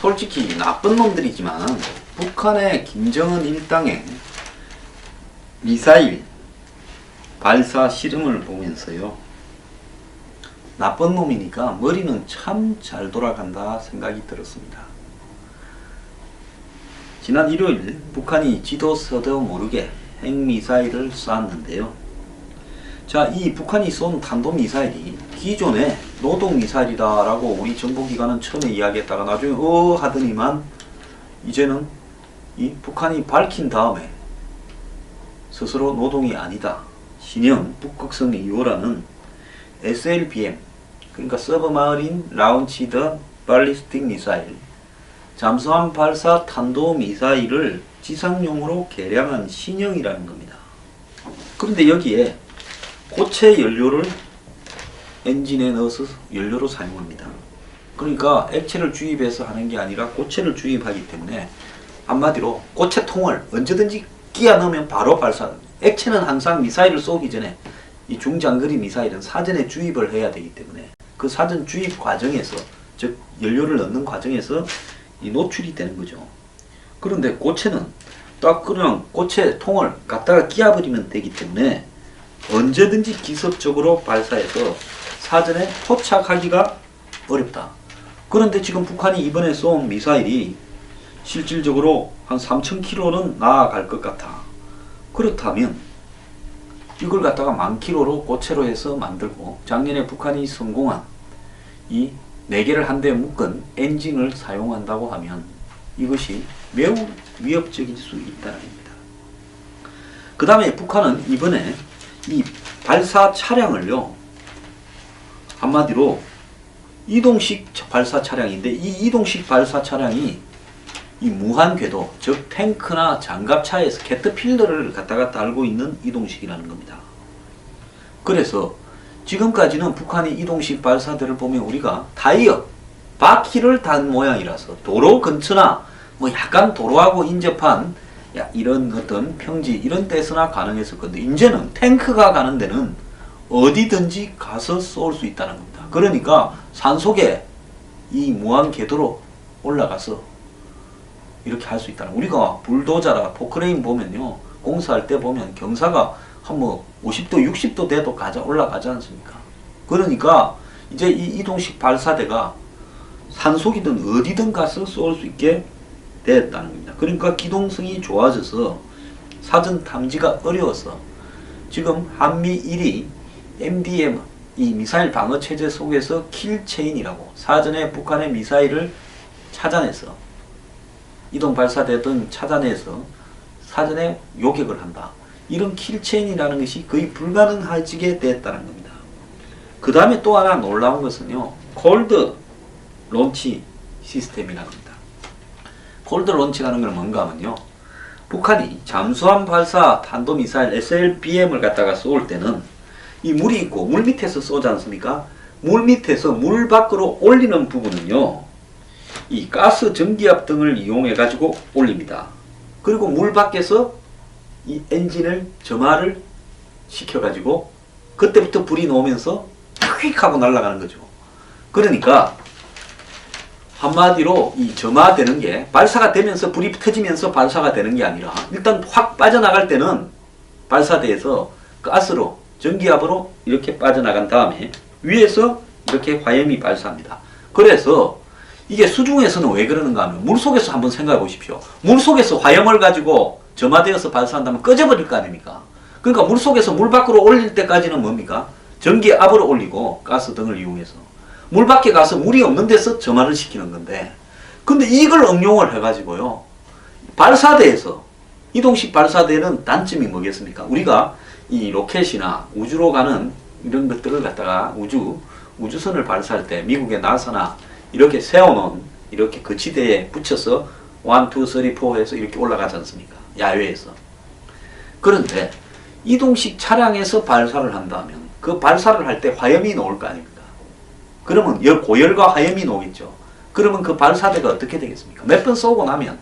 솔직히 나쁜 놈들이지만 북한의 김정은 일당의 미사일 발사 실험을 보면서요, 나쁜 놈이니까 머리는 참 잘 돌아간다 생각이 들었습니다. 지난 일요일 북한이 지도 서도 모르게 핵미사일을 쐈는데요. 자, 이 북한이 쏜 탄도미사일이 기존의 노동미사일이다라고 우리 정보기관은 처음에 이야기했다가 나중에 하더니만 이제는 이 북한이 밝힌 다음에 스스로 노동이 아니다, 신형 북극성 2호라는 SLBM, 그러니까 서브마린 라운치드 발리스틱 미사일, 잠수함 발사 탄도미사일을 지상용으로 개량한 신형이라는 겁니다. 그런데 여기에 고체 연료를 엔진에 넣어서 연료로 사용합니다. 그러니까 액체를 주입해서 하는 게 아니라 고체를 주입하기 때문에 한마디로 고체통을 언제든지 끼워 넣으면 바로 발사. 액체는 항상 미사일을 쏘기 전에, 이 중장거리 미사일은 사전에 주입을 해야 되기 때문에 그 사전 주입 과정에서, 즉 연료를 넣는 과정에서 이 노출이 되는 거죠. 그런데 고체는 딱 그냥 고체통을 갖다가 끼워버리면 되기 때문에 언제든지 기습적으로 발사해서 사전에 포착하기가 어렵다. 그런데 지금 북한이 이번에 쏜 미사일이 실질적으로 한 3000km는 나아갈 것 같아. 그렇다면 이걸 갖다가 10,000km로 고체로 해서 만들고, 작년에 북한이 성공한 이 4개를 한 대에 묶은 엔진을 사용한다고 하면 이것이 매우 위협적일 수 있다는 겁니다. 그 다음에 북한은 이번에 이 발사 차량을요, 한마디로 이동식 발사 차량인데, 이 이동식 발사 차량이 이 무한 궤도, 즉 탱크나 장갑차에서 캐터필러를 갖다가 달고 있는 이동식이라는 겁니다. 그래서 지금까지는 북한이 이동식 발사대를 보면 우리가 타이어, 바퀴를 단 모양이라서 도로 근처나 뭐 약간 도로하고 인접한 이런 어떤 평지 이런 데서나 가능했을 건데, 이제는 탱크가 가는 데는 어디든지 가서 쏠 수 있다는 겁니다. 그러니까 산속에 이 무한 궤도로 올라가서 이렇게 할 수 있다는, 우리가 불도저라 포크레인 보면요, 공사할 때 보면 경사가 한 뭐 50도 60도 돼도 올라가지 않습니까? 그러니까 이제 이 이동식 발사대가 산속이든 어디든 가서 쏠 수 있게 됐다는 겁니다. 그러니까 기동성이 좋아져서 사전 탐지가 어려워서 지금 한미일이 MDM, 이 미사일 방어 체제 속에서 킬체인이라고, 사전에 북한의 미사일을 찾아내서 이동 발사대든 찾아내서 사전에 요격을 한다, 이런 킬체인이라는 것이 거의 불가능해지게 됐다는 겁니다. 그 다음에 또 하나 놀라운 것은요, 콜드 론치 시스템이라는 겁니다. 콜드 론치라는 건 뭔가 하면요, 북한이 잠수함 발사 탄도미사일 SLBM을 갖다가 쏠 때는 이 물이 있고 물 밑에서 쏘지 않습니까? 물 밑에서 물 밖으로 올리는 부분은요, 이 가스 전기압 등을 이용해 가지고 올립니다. 그리고 물 밖에서 이 엔진을 점화를 시켜 가지고 그때부터 불이 나오면서 휙 하고 날아가는 거죠. 그러니까 한마디로 이 점화되는 게 발사가 되면서 불이 터지면서 발사가 되는 게 아니라, 일단 확 빠져나갈 때는 발사대에서 가스로 전기압으로 이렇게 빠져나간 다음에 위에서 이렇게 화염이 발사합니다. 그래서 이게 수중에서는 왜 그러는가 하면, 물속에서 한번 생각해 보십시오. 물속에서 화염을 가지고 점화되어서 발사한다면 꺼져버릴 거 아닙니까? 그러니까 물속에서 물 밖으로 올릴 때까지는 뭡니까? 전기압으로 올리고 가스 등을 이용해서 물 밖에 가서 물이 없는 데서 점화를 시키는 건데, 근데 이걸 응용을 해가지고요, 발사대에서, 이동식 발사대는 단점이 뭐겠습니까? 우리가 이 로켓이나 우주로 가는 이런 것들을 갖다가 우주선을 발사할 때 미국의 나사나 이렇게 세워놓은 이렇게 거치대에 붙여서 1, 2, 3, 4 해서 이렇게 올라가지 않습니까? 야외에서. 그런데 이동식 차량에서 발사를 한다면 그 발사를 할 때 화염이 나올 거 아닙니까? 그러면 고열과 화염이 나오겠죠. 그러면 그 발사대가 어떻게 되겠습니까? 몇 번 쏘고 나면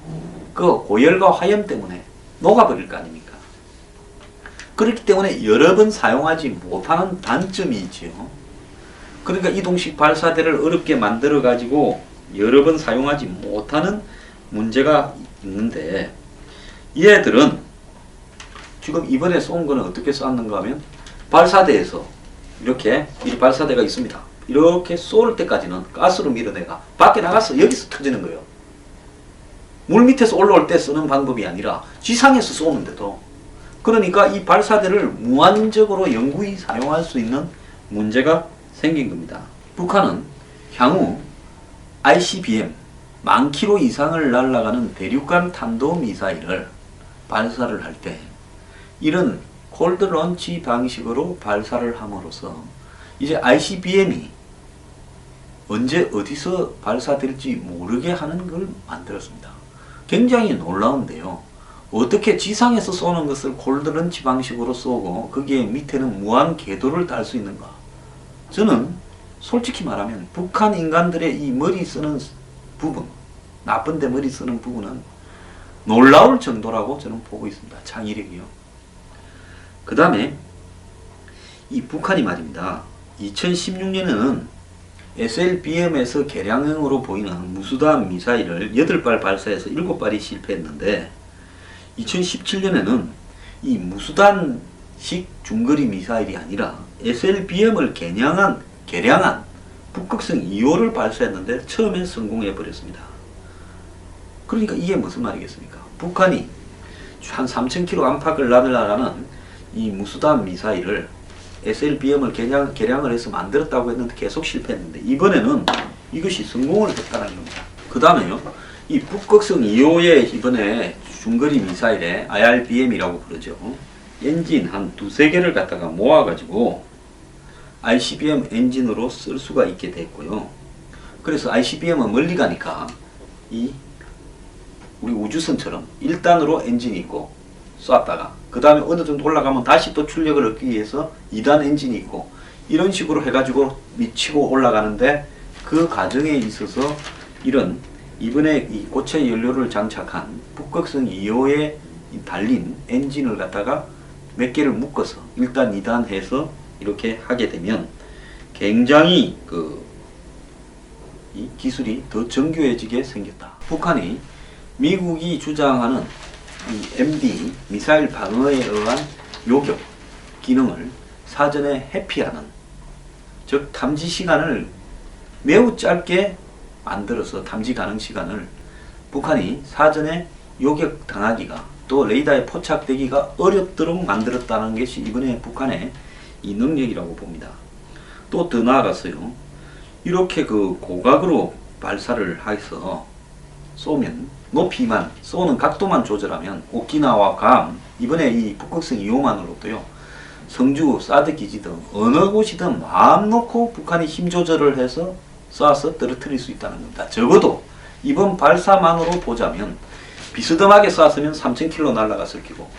그 고열과 화염 때문에 녹아버릴 거 아닙니까? 그렇기 때문에 여러 번 사용하지 못하는 단점이 있지요. 그러니까 이동식 발사대를 어렵게 만들어 가지고 여러 번 사용하지 못하는 문제가 있는데, 얘들은 지금 이번에 쏜 거는 어떻게 쐈는가 하면 발사대에서 이렇게 이 발사대가 있습니다. 이렇게 쏠 때까지는 가스로 밀어내가 밖에 나가서 여기서 터지는 거예요. 물 밑에서 올라올 때 쓰는 방법이 아니라 지상에서 쏘는데도, 그러니까 이 발사대를 무한적으로 영구히 사용할 수 있는 문제가 생긴 겁니다. 북한은 향후 ICBM 10,000km 이상을 날아가는 대륙간 탄도미사일을 발사를 할 때 이런 콜드 런치 방식으로 발사를 함으로써 이제 ICBM이 언제 어디서 발사될지 모르게 하는 걸 만들었습니다. 굉장히 놀라운데요. 어떻게 지상에서 쏘는 것을 콜드 런치 방식으로 쏘고 거기에 밑에는 무한 궤도를 딸 수 있는가? 저는 솔직히 말하면 북한 인간들의 이 머리 쓰는 부분, 나쁜데 머리 쓰는 부분은 놀라울 정도라고 저는 보고 있습니다. 창의력이요. 그 다음에 이 북한이 말입니다. 2016년에는 SLBM에서 개량형으로 보이는 무수단 미사일을 8발 발사해서 7발이 실패했는데, 2017년에는 이 무수단식 중거리 미사일이 아니라 SLBM을 개량한 북극성 2호를 발사했는데 처음에 성공해 버렸습니다. 그러니까 이게 무슨 말이겠습니까? 북한이 한 3,000km 안팎을 날아가는 이 무수단 미사일을 SLBM을 개량을 해서 만들었다고 했는데 계속 실패했는데, 이번에는 이것이 성공을 했다는 겁니다. 그 다음에요, 이 북극성 2호의 이번에 중거리 미사일에 IRBM이라고 부르죠. 엔진 한 2-3개를 갖다가 모아가지고 ICBM 엔진으로 쓸 수가 있게 됐고요. 그래서 ICBM은 멀리 가니까 이 우리 우주선처럼 1단으로 엔진이 있고 쐈다가 그 다음에 어느 정도 올라가면 다시 또 출력을 얻기 위해서 2단 엔진이 있고, 이런 식으로 해가지고 미치고 올라가는데, 그 과정에 있어서 이런 이번에 이 고체 연료를 장착한 북극성 2호에 달린 엔진을 갖다가 몇 개를 묶어서 1단, 2단 해서 이렇게 하게 되면 굉장히 이 기술이 더 정교해지게 생겼다. 북한이 미국이 주장하는 이 MD 미사일 방어에 의한 요격 기능을 사전에 회피하는, 즉 탐지 시간을 매우 짧게 만들어서 탐지 가능 시간을 북한이 사전에 요격 당하기가 또 레이더에 포착되기가 어렵도록 만들었다는 것이 이번에 북한의 이 능력이라고 봅니다. 또 더 나아가서요, 이렇게 고각으로 발사를 해서 쏘면 높이만, 쏘는 각도만 조절하면 오키나와 괌, 이번에 이 북극성 2호만으로도요, 성주, 사드 기지 등 어느 곳이든 마음 놓고 북한이 힘 조절을 해서 쏴서 떨어뜨릴 수 있다는 겁니다. 적어도 이번 발사만으로 보자면 비스듬하게 쐈으면 3,000km 날아갔을 거고,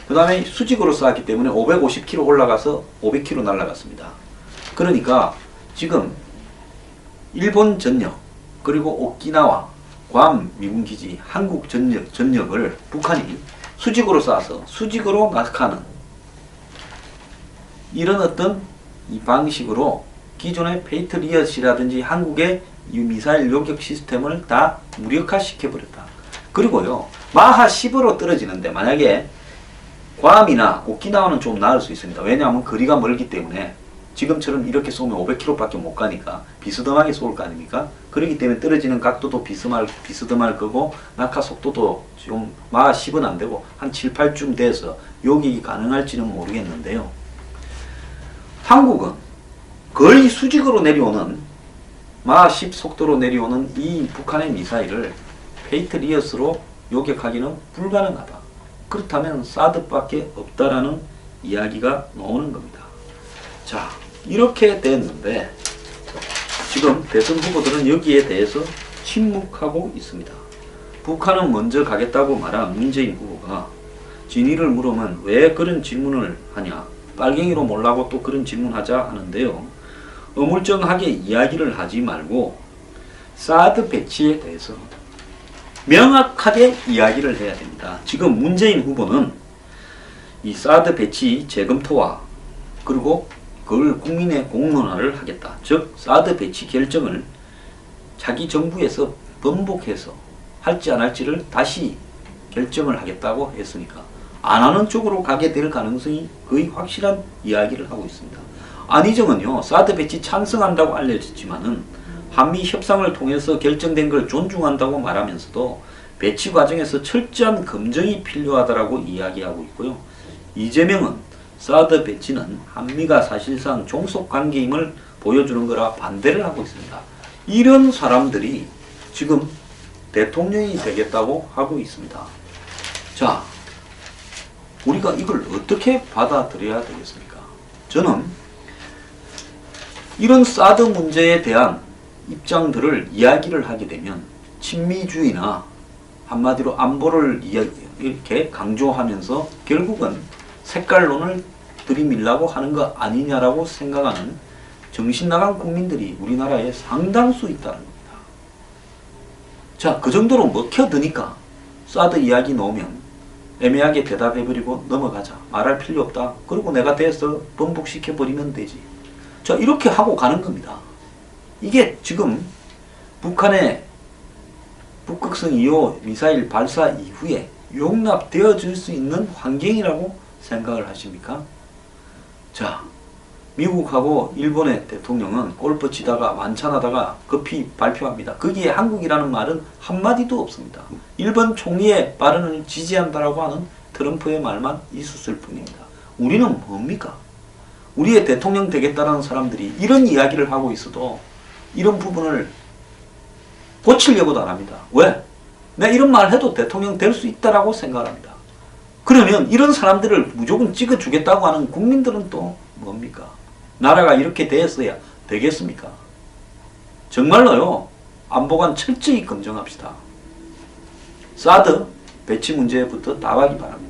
그 다음에 수직으로 쐈기 때문에 550km 올라가서 500km 날아갔습니다. 그러니까 지금 일본 전역, 그리고 오키나와 괌 미군기지, 한국 전역을 북한이 수직으로 쏴서 수직으로 낙하하는 이런 어떤 이 방식으로 기존의 페이트리엇이라든지 한국의 이 미사일 요격 시스템을 다 무력화시켜버렸다. 그리고요, 마하 10으로 떨어지는데 만약에 괌이나 오키나와는 좀 나을 수 있습니다. 왜냐하면 거리가 멀기 때문에 지금처럼 이렇게 쏘면 500km밖에 못 가니까 비스듬하게 쏠 거 아닙니까? 그렇기 때문에 떨어지는 각도도 비스듬할 거고, 낙하 속도도 좀 마하 10은 안 되고 한 7, 8쯤 돼서 요격이 가능할지는 모르겠는데요. 한국은 거의 수직으로 내려오는 마하 10 속도로 내려오는 이 북한의 미사일을 페이트리엇으로 요격하기는 불가능하다. 그렇다면 사드밖에 없다라는 이야기가 나오는 겁니다. 자, 이렇게 됐는데 지금 대선 후보들은 여기에 대해서 침묵하고 있습니다. 북한은 먼저 가겠다고 말한 문재인 후보가 진위를 물으면 왜 그런 질문을 하냐, 빨갱이로 몰라고 또 그런 질문하자 하는데요. 어물쩡하게 이야기를 하지 말고 사드 배치에 대해서 명확하게 이야기를 해야 됩니다. 지금 문재인 후보는 이 사드 배치 재검토와 그리고 그걸 국민의 공론화를 하겠다. 즉 사드 배치 결정을 자기 정부에서 번복해서 할지 안 할지를 다시 결정을 하겠다고 했으니까 안 하는 쪽으로 가게 될 가능성이 거의 확실한 이야기를 하고 있습니다. 안희정은요, 사드 배치 찬성한다고 알려졌지만은 한미 협상을 통해서 결정된 걸 존중한다고 말하면서도 배치 과정에서 철저한 검증이 필요하다라고 이야기하고 있고요. 이재명은 사드 배치는 한미가 사실상 종속관계임을 보여주는 거라 반대를 하고 있습니다. 이런 사람들이 지금 대통령이 되겠다고 하고 있습니다. 자, 우리가 이걸 어떻게 받아들여야 되겠습니까? 저는 이런 사드 문제에 대한 입장들을 이야기를 하게 되면 친미주의나 한마디로 안보를 이렇게 강조하면서 결국은 색깔론을 들이밀라고 하는 거 아니냐라고 생각하는 정신나간 국민들이 우리나라에 상당수 있다는 겁니다. 자, 그 정도로 먹혀드니까 사드 이야기 나오면 애매하게 대답해버리고 넘어가자. 말할 필요 없다. 그리고 내가 돼서 번복시켜버리면 되지. 자, 이렇게 하고 가는 겁니다. 이게 지금 북한의 북극성 2호 미사일 발사 이후에 용납되어질 수 있는 환경이라고 생각을 하십니까? 자, 미국하고 일본의 대통령은 골프 치다가 만찬하다가 급히 발표합니다. 거기에 한국이라는 말은 한마디도 없습니다. 일본 총리의 발언을 지지한다라고 하는 트럼프의 말만 있었을 뿐입니다. 우리는 뭡니까? 우리의 대통령 되겠다라는 사람들이 이런 이야기를 하고 있어도 이런 부분을 고치려고도 안 합니다. 왜? 내가 이런 말 해도 대통령 될 수 있다라고 생각합니다. 그러면 이런 사람들을 무조건 찍어주겠다고 하는 국민들은 또 뭡니까? 나라가 이렇게 됐어야 되겠습니까? 정말로요, 안보관 철저히 검증합시다. 사드 배치 문제부터 나가기 바랍니다.